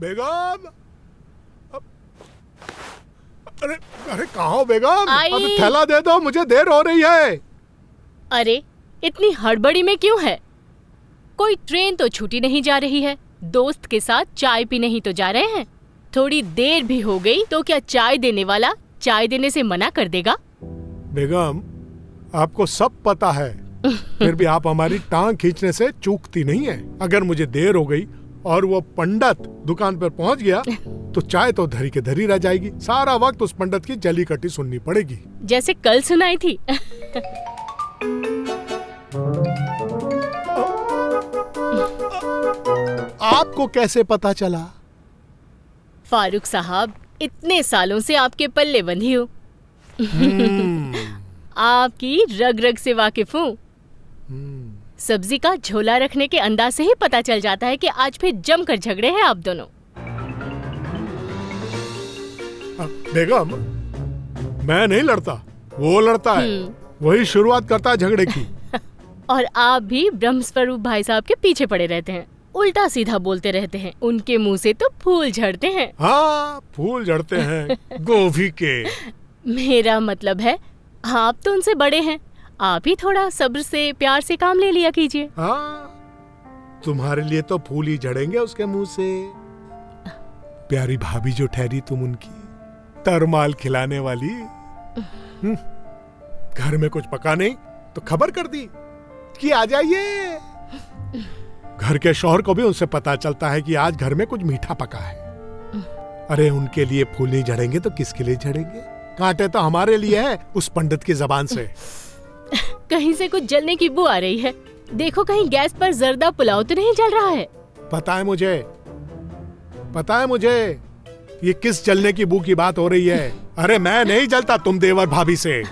बेगम, अरे अरे कहाँ हो बेगम? अरे थैला दे दो, मुझे देर हो रही है। अरे इतनी हड़बड़ी में क्यों है? कोई ट्रेन तो छूटी नहीं जा रही है। दोस्त के साथ चाय पीने ही तो जा रहे हैं। थोड़ी देर भी हो गई तो क्या चाय देने वाला चाय देने से मना कर देगा? बेगम, आपको सब पता है, फिर भी आप हमारी टांग खींचने से चूकती नहीं है। अगर मुझे देर हो गई और वो पंडित दुकान पर पहुंच गया तो चाय तो धरी के धरी रह जाएगी। सारा वक्त उस पंडित की जली कटी सुननी पड़ेगी, जैसे कल सुनाई थी। आपको कैसे पता चला? फारूक साहब, इतने सालों से आपके पल्ले बंधी हूँ। आपकी रग रग से वाकिफ हूँ। सब्जी का झोला रखने के अंदाज से ही पता चल जाता है कि आज फिर जमकर झगड़े हैं आप दोनों। बेगम, मैं नहीं लड़ता, वो लड़ता है। वही शुरुआत करता है झगड़े की। और आप भी ब्रह्मस्वरूप भाई साहब के पीछे पड़े रहते हैं, उल्टा सीधा बोलते रहते हैं। उनके मुंह से तो फूल झड़ते हैं। हाँ, फूल झड़ते हैं गोभी के। मेरा मतलब है, आप तो उनसे बड़े हैं, आप ही थोड़ा सब्र से प्यार से काम ले लिया कीजिए। हाँ, तुम्हारे लिए तो फूल ही झड़ेंगे उसके मुंह से। प्यारी भाभी जो ठहरी तुम उनकी, तरमाल खिलाने वाली। घर में कुछ पका नहीं तो खबर कर दी कि आ जाइए। घर के शौहर को भी उनसे पता चलता है कि आज घर में कुछ मीठा पका है। अरे उनके लिए फूल नहीं झड़ेंगे तो किसके लिए झड़ेंगे? कांटे तो हमारे लिए है, उस पंडित की जबान से। कहीं से कुछ जलने की बू आ रही है। देखो कहीं गैस पर जर्दा पुलाव तो नहीं जल रहा है। पता है मुझे ये किस जलने की बू की बात हो रही है। अरे मैं नहीं जलता तुम देवर भाभी से।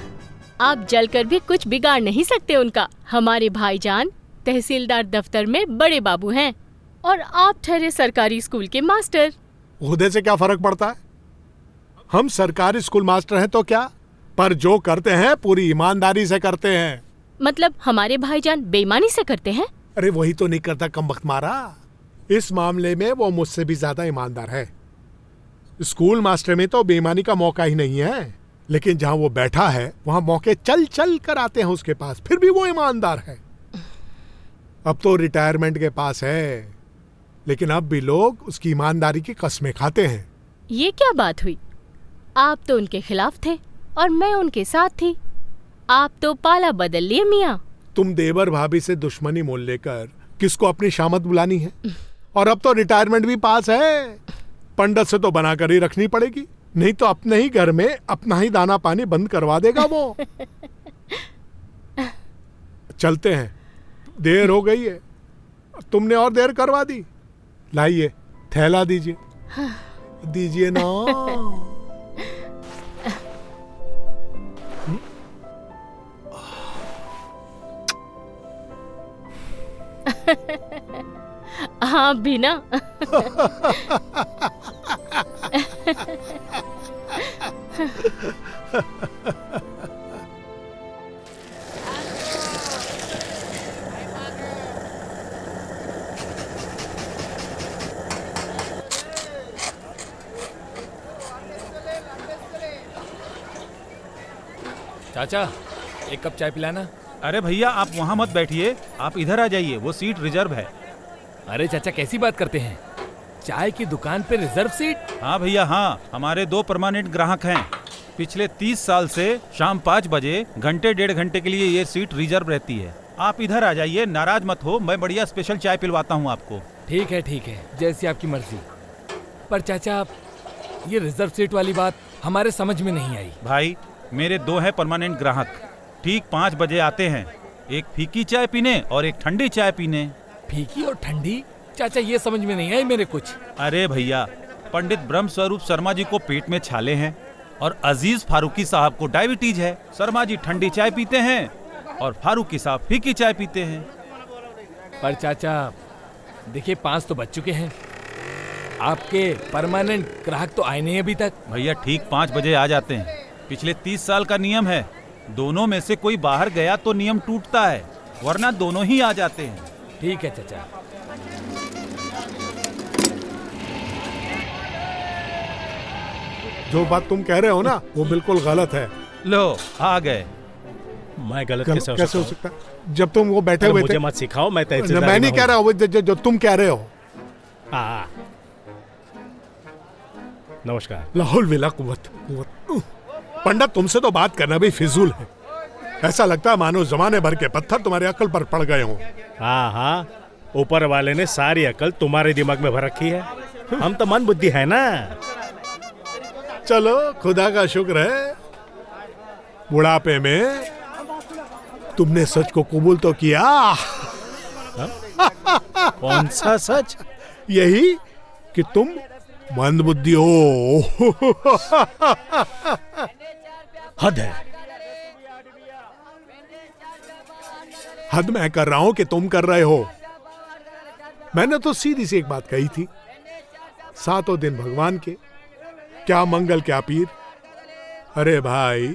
आप जलकर भी कुछ बिगाड़ नहीं सकते उनका। हमारे भाईजान तहसीलदार दफ्तर में बड़े बाबू हैं और आप ठहरे सरकारी स्कूल के मास्टर। ओहदे से क्या फर्क पड़ता है? हम सरकारी स्कूल मास्टर हैं तो क्या, पर जो करते हैं पूरी ईमानदारी से करते हैं। मतलब हमारे भाईजान बेईमानी से करते हैं? अरे वही तो नहीं करता कमबख्त मारा। इस मामले में वो मुझसे भी ज्यादा ईमानदार है। स्कूल मास्टर में तो बेईमानी का मौका ही नहीं है, लेकिन जहाँ वो बैठा है वहाँ मौके चल चल कर आते हैं उसके पास, फिर भी वो ईमानदार है। अब तो रिटायरमेंट के पास है, लेकिन अब भी लोग उसकी ईमानदारी की कस्में खाते हैं। ये क्या बात हुई? आप तो उनके खिलाफ थे और मैं उनके साथ थी। आप तो पाला बदल लिए मियाँ। तुम देवर भाभी से दुश्मनी मोल लेकर किसको अपनी शामत बुलानी है? और अब तो रिटायरमेंट भी पास है, पंडित से तो बनाकर ही रखनी पड़ेगी, नहीं तो अपने ही घर में अपना ही दाना पानी बंद करवा देगा वो। चलते हैं, देर हो गई है। तुमने और देर करवा दी। लाइए थैला दीजिए। दीजिए ना। आप भी ना। चाचा, एक कप चाय पिलाना। अरे भैया आप वहाँ मत बैठिए, आप इधर आ जाइए, वो सीट रिजर्व है। अरे चाचा कैसी बात करते हैं, चाय की दुकान पे रिजर्व सीट? हाँ भैया हाँ, हमारे 2 परमानेंट ग्राहक हैं। पिछले 30 साल से शाम 5 बजे घंटे 1.5 घंटे के लिए ये सीट रिजर्व रहती है। आप इधर आ जाइए, नाराज मत हो, मैं बढ़िया स्पेशल चाय पिलवाता हूँ आपको। ठीक है जैसी आपकी मर्जी। पर चाचा ये रिजर्व सीट वाली बात हमारे समझ में नहीं आई। भाई मेरे 2 हैं परमानेंट ग्राहक, ठीक 5 बजे आते हैं, एक फीकी चाय पीने और एक ठंडी चाय पीने। फीकी और ठंडी? चाचा ये समझ में नहीं आई मेरे कुछ। अरे भैया, पंडित ब्रह्मस्वरूप शर्मा जी को पेट में छाले हैं और अजीज फारूकी साहब को डायबिटीज है। शर्मा जी ठंडी चाय पीते हैं और फारूकी साहब फीकी चाय पीते हैं। पर चाचा देखिए 5 तो बज चुके हैं, आपके परमानेंट ग्राहक तो आए नहीं अभी तक। भैया ठीक 5 बजे आ जाते हैं, पिछले 30 साल का नियम है। दोनों में से कोई बाहर गया तो नियम टूटता है, वरना दोनों ही आ जाते हैं। ठीक है चाचा। जो बात तुम कह रहे हो ना वो बिल्कुल गलत है। लो आ गए। मैं गलत कैसे कैसे हो हूँ? सकता है? जब तुम वो बैठे अरे हुए मुझे थे। मत सिखाओ, मैं मैं तहसीलदारी नहीं में कह रहा हूँ। हूँ, जो तुम कह रहे हो। हाँ। नमस्कार। लाहौल विला कुव्वत कुव्वत। पंडित तुमसे तो बात करना भी फिजूल है। ऐसा लगता है मानो जमाने भर के पत्थर तुम्हारी अकल पर पड़ गए हों। हाँ हाँ, ऊपर वाले ने सारी अकल तुम्हारे दिमाग में भर रखी है। हम तो मन बुद्धि है ना। चलो खुदा का शुक्र है बुढ़ापे में तुमने सच को कबूल तो किया। कौन सा सच? यही कि तुम मंदबुद्धि हो। हद है। हद मैं कर रहा हूं कि तुम कर रहे हो। मैंने तो सीधी सी एक बात कही थी, सातों दिन भगवान के, क्या मंगल क्या पीर। अरे भाई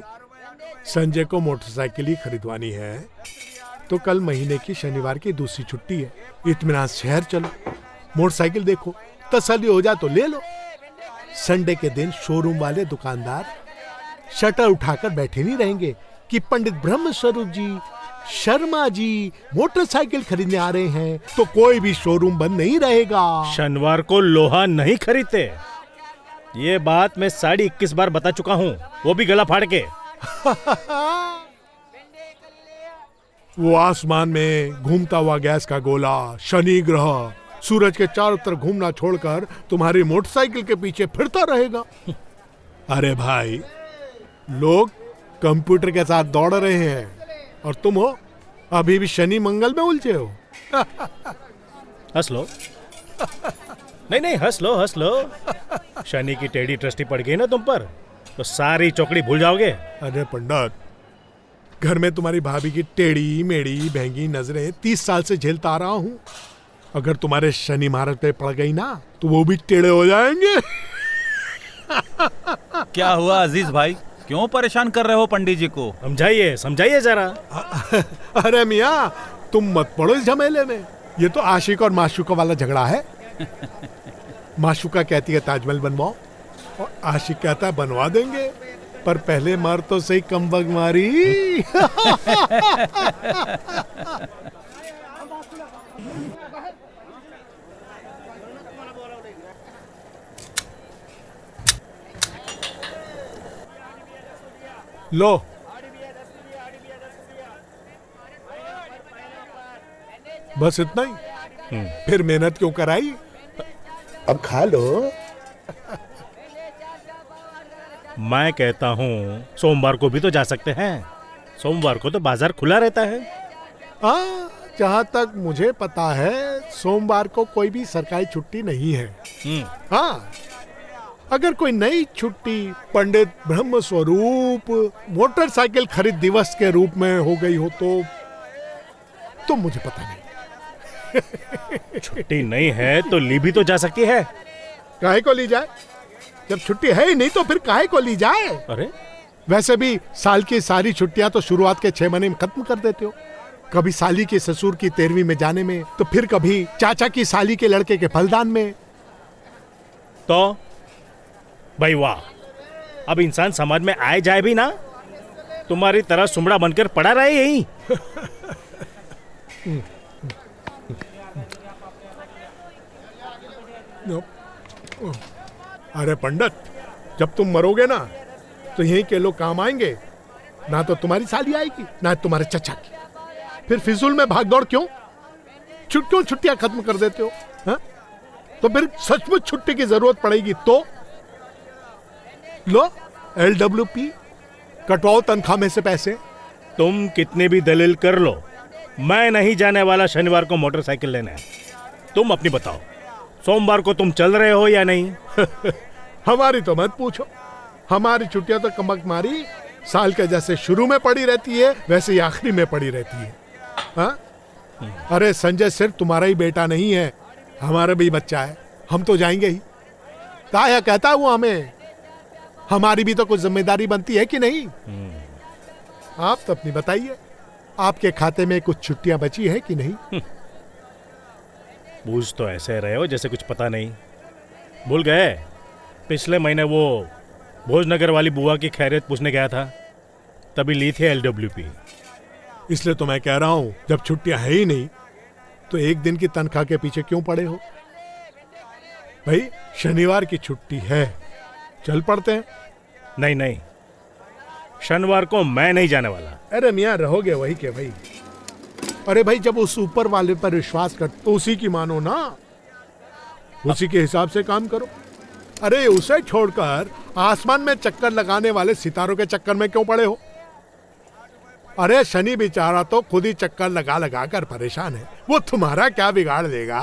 संजय को मोटरसाइकिल ही खरीदवानी है तो कल महीने की शनिवार की दूसरी छुट्टी है, इत्मीनान शहर चलो, मोटरसाइकिल देखो, तसल्ली हो जाए तो ले लो। संडे के दिन शोरूम वाले दुकानदार शटर उठाकर बैठे नहीं रहेंगे कि पंडित ब्रह्म स्वरूप जी, शर्मा जी मोटरसाइकिल खरीदने आ रहे हैं, तो कोई भी शोरूम बंद नहीं रहेगा। शनिवार को लोहा नहीं खरीदते। ये बात मैं 21.5 बार बता चुका हूँ, वो भी गला फाड़ के। वो आसमान में घूमता हुआ गैस का गोला शनि ग्रह सूरज के चारों तरफ घूमना छोड़कर तुम्हारी मोटरसाइकिल के पीछे फिरता रहेगा। अरे भाई लोग कंप्यूटर के साथ दौड़ रहे हैं और तुम हो अभी भी शनि मंगल में उलझे हो। हंस लो। नहीं हंस लो हंस लो। शनि की टेढ़ी ट्रस्टी पड़ गई ना तुम पर तो सारी चौकड़ी भूल जाओगे। अरे पंडित घर में तुम्हारी भाभी की टेढ़ी मेढ़ी बहंगी नजरें 30 साल से झेलता आ रहा हूँ। अगर तुम्हारे शनि महाराज पे पड़ गई ना तो वो भी टेढ़े हो जाएंगे। क्या हुआ अजीज भाई, क्यों परेशान कर रहे हो पंडित जी को? समझाइए समझाइए जरा। अरे मियाँ तुम मत पड़ो इस झमेले में, ये तो आशिक और माशूका वाला झगड़ा है। माशूका कहती है ताजमहल बनवाओ और आशिक कहता है बनवा देंगे, पर पहले मार तो सही कमबग मारी। लो बस इतना ही, फिर मेहनत क्यों कराई, अब खा लो। मैं कहता हूँ सोमवार को भी तो जा सकते हैं। सोमवार को तो बाजार खुला रहता है। हाँ जहाँ तक मुझे पता है सोमवार को कोई भी सरकारी छुट्टी नहीं है। हाँ अगर कोई नई छुट्टी पंडित ब्रह्म स्वरूप मोटरसाइकिल खरीद दिवस के रूप में हो गई हो तो मुझे पता नहीं। छुट्टी नहीं है तो ली भी तो जा सकती है। काहे को ली जाए, जब छुट्टी है ही नहीं तो फिर काहे को ली जाए। अरे वैसे भी साल की सारी छुट्टियां तो शुरुआत के 6 महीने में खत्म कर देते हो। कभी साली के ससुर की 13वीं में जाने में, तो फिर कभी चाचा की साली के लड़के के फलदान में। तो भाई वाह, अब इंसान समाज में आए जाए भी ना, तुम्हारी तरह सुमड़ा बनकर पड़ा रहे यही। अरे पंडित जब तुम मरोगे ना तो यहीं के लोग काम आएंगे, ना तो तुम्हारी साली आएगी ना तुम्हारे चचा की। फिर फिजूल में भागदौड़ क्यों छुट्टियां खत्म कर देते हो हा? तो फिर सचमुच छुट्टी की जरूरत पड़ेगी तो लो LWP कटवाओ तनख्वाह में से पैसे। तुम कितनी भी दलील कर लो, मैं नहीं जाने वाला शनिवार को मोटरसाइकिल लेने। तुम अपनी बताओ, सोमवार को तुम चल रहे हो या नहीं? हमारी तो मत पूछो, हमारी छुट्टियां तो कमक मारी साल के जैसे शुरू में पड़ी रहती है वैसे ही आखिरी में पड़ी रहती है। हाँ? अरे संजय सिर्फ तुम्हारा ही बेटा नहीं है, हमारा भी बच्चा है, हम तो जाएंगे ही। ताया कहता है वो हमें, हमारी भी तो कुछ जिम्मेदारी बनती है कि नहीं। आप तो अपनी बताइए, आपके खाते में कुछ छुट्टियां बची है कि नहीं। पूछ तो ऐसे रहे हो जैसे कुछ पता नहीं। भूल गए पिछले महीने वो भोजनगर वाली बुआ की खैरियत पूछने गया था, तभी ली थी LWP। इसलिए तो मैं कह रहा हूं, जब छुट्टियां है ही नहीं तो एक दिन की तनख्वाह के पीछे क्यों पड़े हो? भाई शनिवार की छुट्टी है, चल पड़ते हैं। नहीं नहीं, शनिवार को मैं नहीं जाने वाला। अरे मियाँ रहोगे वही के भाई। अरे भाई जब उस ऊपर वाले पर विश्वास कर तो उसी की मानो ना, उसी के हिसाब से काम करो। अरे उसे छोड़कर आसमान में चक्कर लगाने वाले सितारों के चक्कर में क्यों पड़े हो? अरे शनि बेचारा तो खुद ही चक्कर लगा लगा कर परेशान है, वो तुम्हारा क्या बिगाड़ देगा?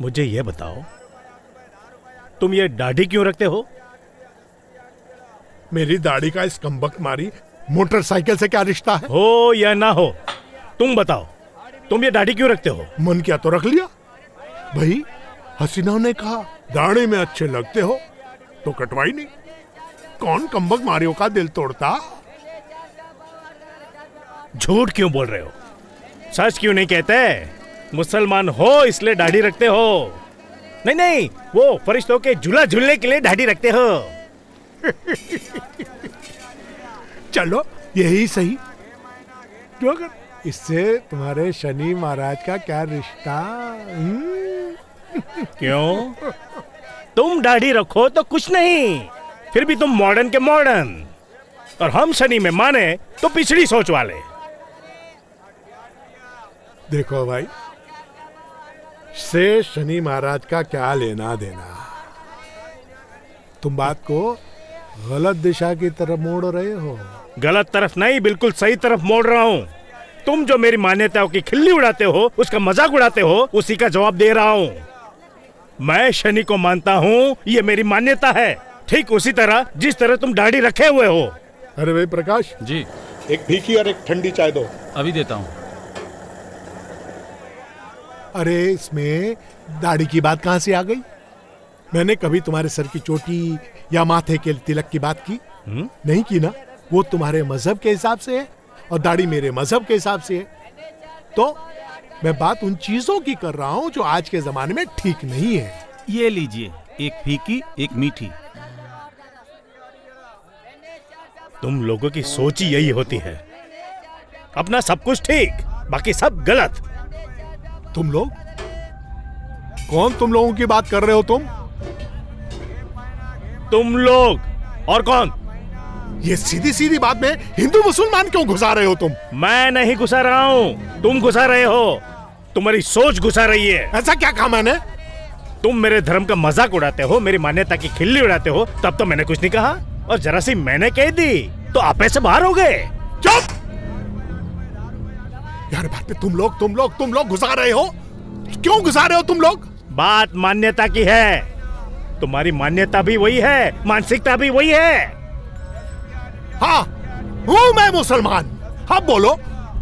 मुझे ये बताओ, तुम ये दाढ़ी क्यों रखते हो? मेरी दाढ़ी का इस कमबख्त मारी मोटरसाइकिल से क्या रिश्ता है? हो या ना हो, तुम बताओ, तुम ये दाढ़ी क्यों रखते हो? मन क्या तो रख लिया भाई। हसीना ने कहा दाढ़ी में अच्छे लगते हो तो कटवाई नहीं। कौन कमबख्त मारियों का दिल तोड़ता? झूठ क्यों बोल रहे हो? सच क्यों नहीं कहते? मुसलमान हो इसलिए दाढ़ी रखते हो? नहीं नहीं, वो फरिश्तों के झूला झूलने के लिए दाढ़ी रखते हो। चलो यही सही, क्यों कर? इससे तुम्हारे शनि महाराज का क्या रिश्ता? क्यों? तुम दाढ़ी रखो तो कुछ नहीं, फिर भी तुम मॉडर्न के मॉडर्न, और हम शनि में माने तो पिछड़ी सोच वाले। देखो भाई, से शनि महाराज का क्या लेना देना? तुम बात को गलत दिशा की तरफ मोड़ रहे हो। गलत तरफ नहीं, बिल्कुल सही तरफ मोड़ रहा हूँ। तुम जो मेरी मान्यताओं की खिल्ली उड़ाते हो, उसका मजाक उड़ाते हो, उसी का जवाब दे रहा हूँ। मैं शनि को मानता हूँ, ये मेरी मान्यता है, ठीक उसी तरह जिस तरह तुम दाढ़ी रखे हुए हो। अरे भाई प्रकाश, जी एक फीकी और एक ठंडी चाय दो। अभी देता हूँ। अरे इसमें दाढ़ी की बात कहां से आ गई? मैंने कभी तुम्हारे सर की चोटी या माथे के तिलक की बात की? नहीं की ना। वो तुम्हारे मजहब के हिसाब से है और दाढ़ी मेरे मजहब के हिसाब से है। तो मैं बात उन चीजों की कर रहा हूं जो आज के जमाने में ठीक नहीं है। ये लीजिए, एक फीकी एक मीठी। तुम लोगों की सोच ही यही होती है, अपना सब कुछ ठीक, बाकी सब गलत। तुम लोग कौन? तुम लोगों की बात कर रहे हो तुम? तुम लोग और कौन? ये सीधी सीधी बात में हिंदू मुसलमान क्यों घुसा रहे हो तुम? मैं नहीं घुसा रहा हूँ, तुम घुसा रहे हो, तुम्हारी सोच घुसा रही है। ऐसा क्या कहा मैंने? तुम मेरे धर्म का मजाक उड़ाते हो, मेरी मान्यता की खिल्ली उड़ाते हो, तब तो मैंने कुछ नहीं कहा, और जरा सी मैंने कह दी तो आप ऐसे बाहर हो गए। चुप! यार बात पे तुम लोग घुसा रहे हो। क्यों घुसा रहे हो तुम लोग? बात मान्यता की है, तुम्हारी मान्यता भी वही है, मानसिकता भी वही है। हाँ, हूँ मैं मुसलमान। अब बोलो,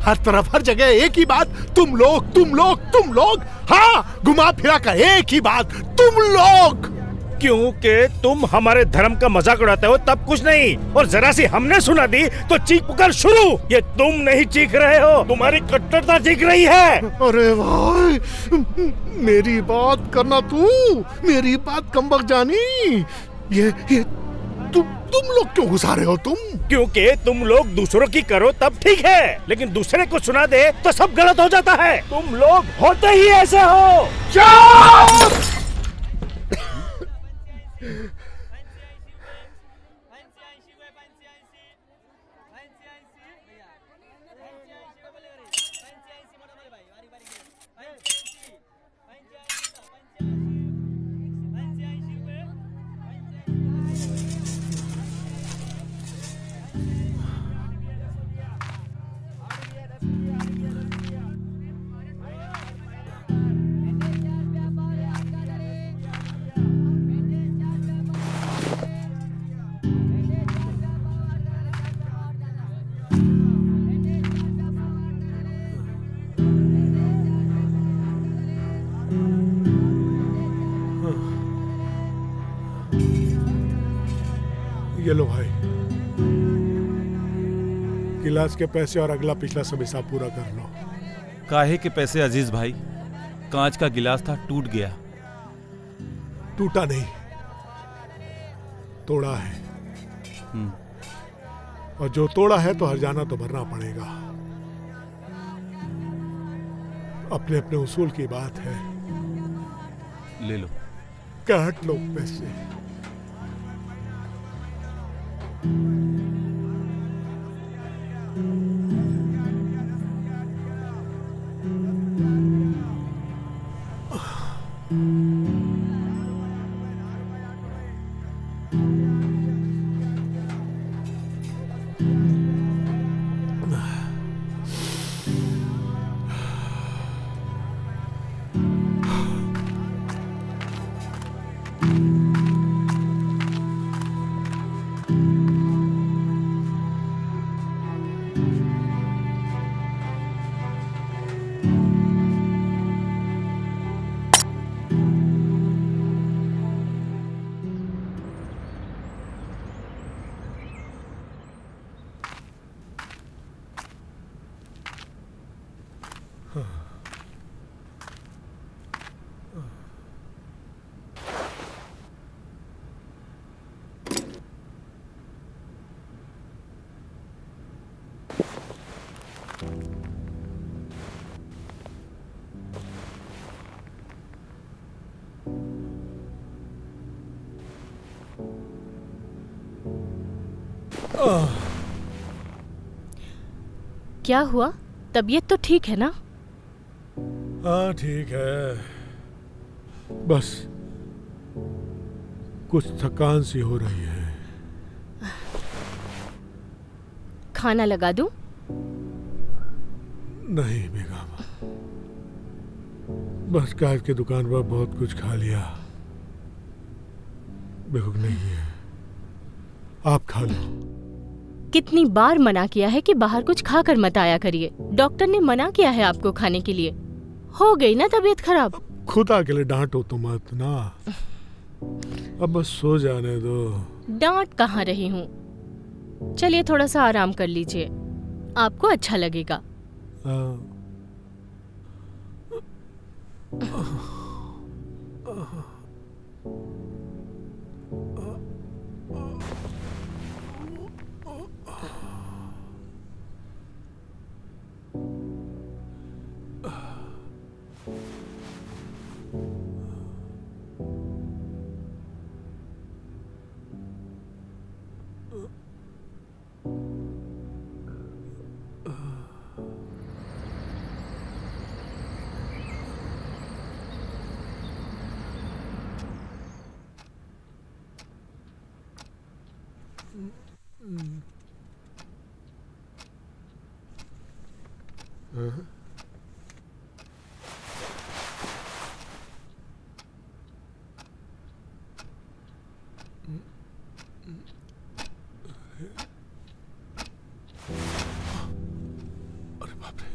हर तरफ हर जगह एक ही बात, तुम लोग। हाँ, घुमा फिरा कर एक ही बात, तुम लोग। क्योंकि तुम हमारे धर्म का मजाक उड़ाते हो तब कुछ नहीं, और जरा सी हमने सुना दी तो चीख पुकार शुरू। ये तुम नहीं चीख रहे हो, तुम्हारी कट्टरता चीख रही है। अरे भाई, मेरी बात करना तू, मेरी बात कमबख्त जानी। ये तुम लोग क्यों घुसा रहे हो तुम? क्योंकि तुम लोग दूसरों की करो तब ठीक है, लेकिन दूसरे को सुना दे तो सब गलत हो जाता है। तुम लोग होते ही ऐसे हो। ये लो भाई, गिलास के पैसे और अगला पिछला सब हिसाब पूरा कर लो। काहे के पैसे अजीज भाई? कांच का गिलास था, टूट गया। टूटा नहीं, तोड़ा है। और जो तोड़ा है तो हर्जाना तो भरना पड़ेगा। अपने अपने उसूल की बात है। ले लो। काट लो पैसे। क्या हुआ? तबीयत तो ठीक है ना? हाँ ठीक है, बस कुछ थकान सी हो रही है। खाना लगा दूं? नहीं बेगम, बस काज की दुकान पर बहुत कुछ खा लिया, भूख नहीं है। आप खा लो। कितनी बार मना किया है कि बाहर कुछ खाकर मत आया करिए। डॉक्टर ने मना किया है आपको खाने के लिए। हो गई ना तबीयत खराब? खुदा के लिए डांटो तो मत ना, अब बस सो जाने दो। डांट कहाँ रही हूँ। चलिए थोड़ा सा आराम कर लीजिए, आपको अच्छा लगेगा। अरे बाप रे,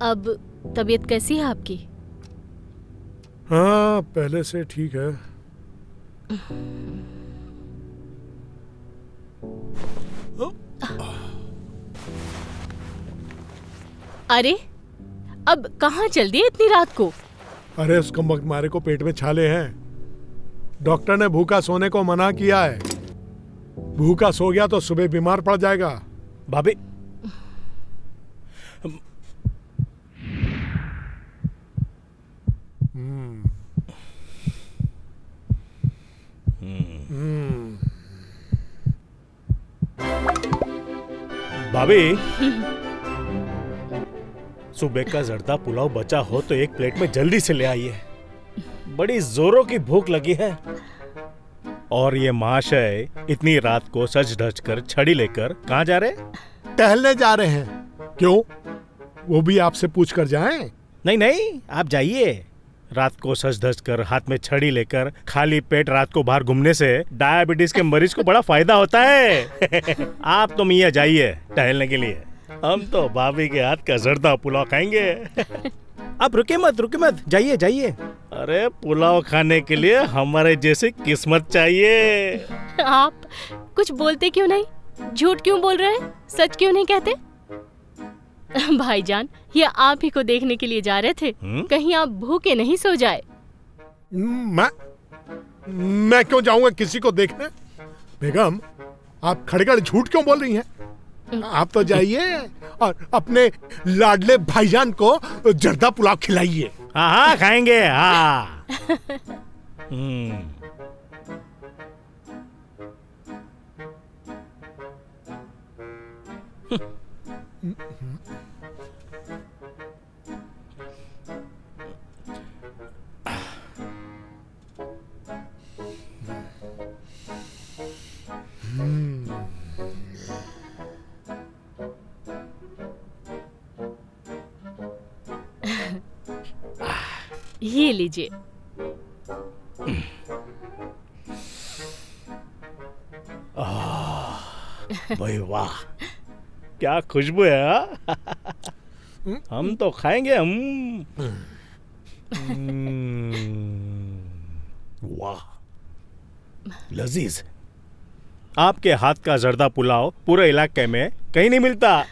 अब तबीयत कैसी है आपकी? हाँ पहले से ठीक है। अरे अब कहाँ चल दिए इतनी रात को? अरे उस कमबख्त मारे को पेट में छाले हैं। डॉक्टर ने भूखा सोने को मना किया है। भूखा सो गया तो सुबह बीमार पड़ जाएगा। भाभी, भाभी, सुबह का जर्दा पुलाव बचा हो तो एक प्लेट में जल्दी से ले आइए। बड़ी जोरों की भूख लगी है। और ये महाशय इतनी रात को सज धज कर छड़ी लेकर कहाँ जा रहे? टहलने जा रहे हैं। क्यों, वो भी आपसे पूछ कर जाएं? नहीं नहीं, आप जाइए। रात को सज धज कर हाथ में छड़ी लेकर खाली पेट रात को बाहर घूमने से डायबिटीज के मरीज को बड़ा फायदा होता है। आप तो मियाँ जाइए टहलने के लिए। हम तो भाभी के हाथ का जर्दा पुलाव खाएंगे। आप रुके मत, जाइए जाइए। अरे पुलाव खाने के लिए हमारे जैसी किस्मत चाहिए। आप कुछ बोलते क्यों नहीं? झूठ क्यों बोल रहे हैं? सच क्यों नहीं कहते? भाईजान, ये आप ही को देखने के लिए जा रहे थे। कहीं आप भूखे नहीं सो जाए। मैं क्यों जाऊंगा किसी को देखने? बेगम, आप खड़े-खड़े झूठ क्यों बोल रही हैं? आप तो जाइए और अपने लाडले भाईजान को जर्दा पुलाव खिलाइए। हाँ हाँ खाएंगे। हाँ। ये लीजिए। भाई वाह, क्या खुशबू है। हाँ? हम तो खाएंगे। हम वाह, लजीज। आपके हाथ का जर्दा पुलाव पूरे इलाके में कहीं नहीं मिलता।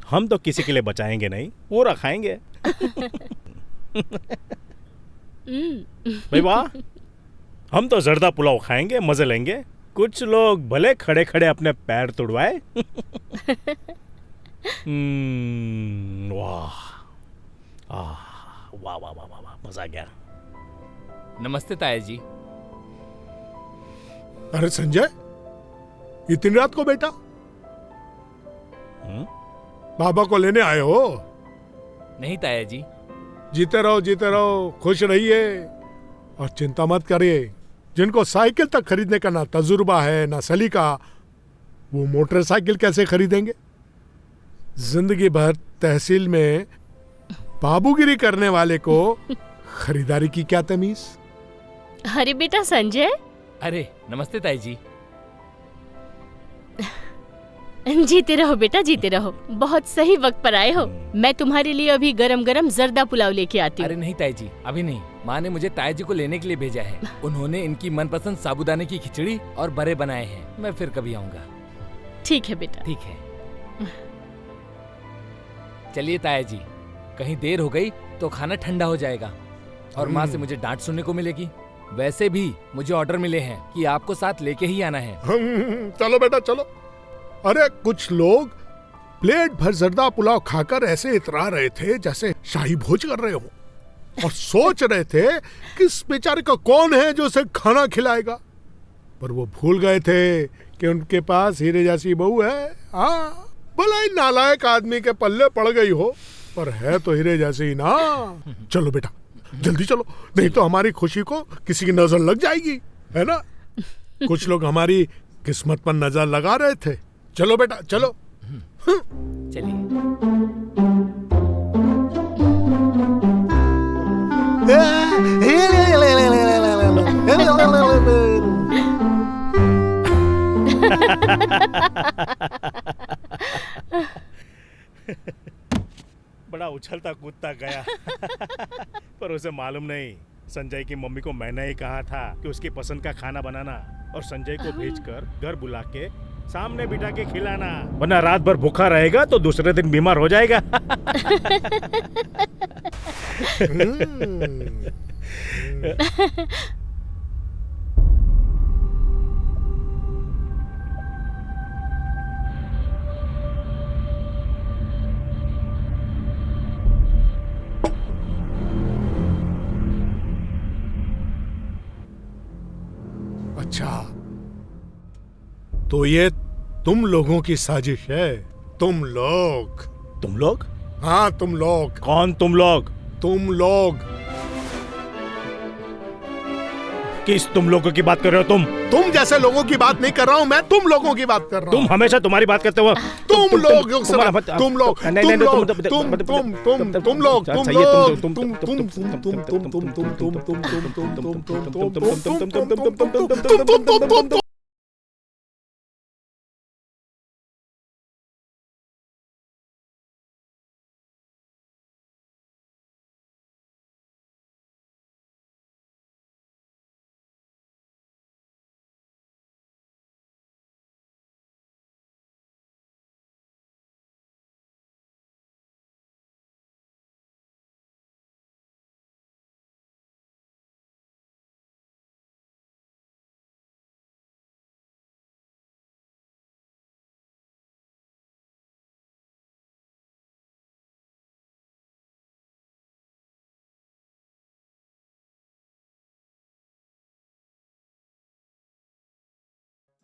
हम तो किसी के लिए बचाएंगे नहीं, पूरा खाएंगे। भाई वाह, हम तो जर्दा पुलाव खाएंगे, मजे लेंगे। कुछ लोग भले खड़े खड़े अपने पैर तुड़वाए। वाह वाह वाह वाह वाह, मजा आ गया। नमस्ते ताया जी। अरे संजय, इतनी रात को बेटा? बाबा को लेने आए हो? नहीं ताया जी। जीते रहो, खुश रहिए और चिंता मत करिए। जिनको साइकिल तक खरीदने का ना तजुर्बा है ना सलीका, वो मोटरसाइकिल कैसे खरीदेंगे? जिंदगी भर तहसील में बाबूगिरी करने वाले को खरीदारी की क्या तमीज? अरे बेटा संजय। अरे नमस्ते ताई जी। जीते रहो बेटा, जीते रहो। बहुत सही वक्त पर आए हो। मैं तुम्हारे लिए अभी गरम गरम जर्दा पुलाव लेके आती हूँ। अरे नहीं ताई जी, अभी नहीं। माँ ने मुझे ताया जी को लेने के लिए भेजा है। उन्होंने इनकी मनपसंद साबूदाने की खिचड़ी और बड़े बनाए हैं। मैं फिर कभी आऊंगा। ठीक है बेटा। ठीक है। चलिए ताया जी, कहीं देर हो गई तो खाना ठंडा हो जाएगा और माँ से मुझे डांट सुनने को मिलेगी। वैसे भी मुझे ऑर्डर मिले हैं कि आपको साथ लेके ही आना है। चलो बेटा चलो। अरे कुछ लोग प्लेट भर जर्दा पुलाव खाकर ऐसे इतरा रहे थे जैसे शाही भोज कर रहे हो और सोच रहे थे कि इस बेचारे का कौन है जो उसे खाना खिलाएगा, पर वो भूल गए थे कि उनके पास हीरे जैसी बहू है। हाँ, भला ही नालायक आदमी के पल्ले पड़ गई हो, पर है तो हीरे जैसी ही ना। चलो बेटा जल्दी चलो, नहीं तो हमारी खुशी को किसी की नजर लग जाएगी, है ना? कुछ लोग हमारी किस्मत पर नजर लगा रहे थे। चलो बेटा चलो। चलिए। बड़ा उछलता कूदता गया। पर उसे मालूम नहीं, संजय की मम्मी को मैंने ही कहा था कि उसकी पसंद का खाना बनाना और संजय को भेजकर घर बुला के सामने बिठा के खिलाना, वरना रात भर भूखा रहेगा तो दूसरे दिन बीमार हो जाएगा। अच्छा, तो ये तुम लोगों की साजिश है? तुम लोग? तुम लोग? हाँ तुम लोग। कौन तुम लोग? तुम लोग। किस तुम लोगों की बात कर रहे हो? तुम जैसे लोगों की बात नहीं कर रहा हूँ मैं, तुम लोगों की बात कर रहा हूँ। तुम हमेशा तुम्हारी बात करते हो। तुम लोग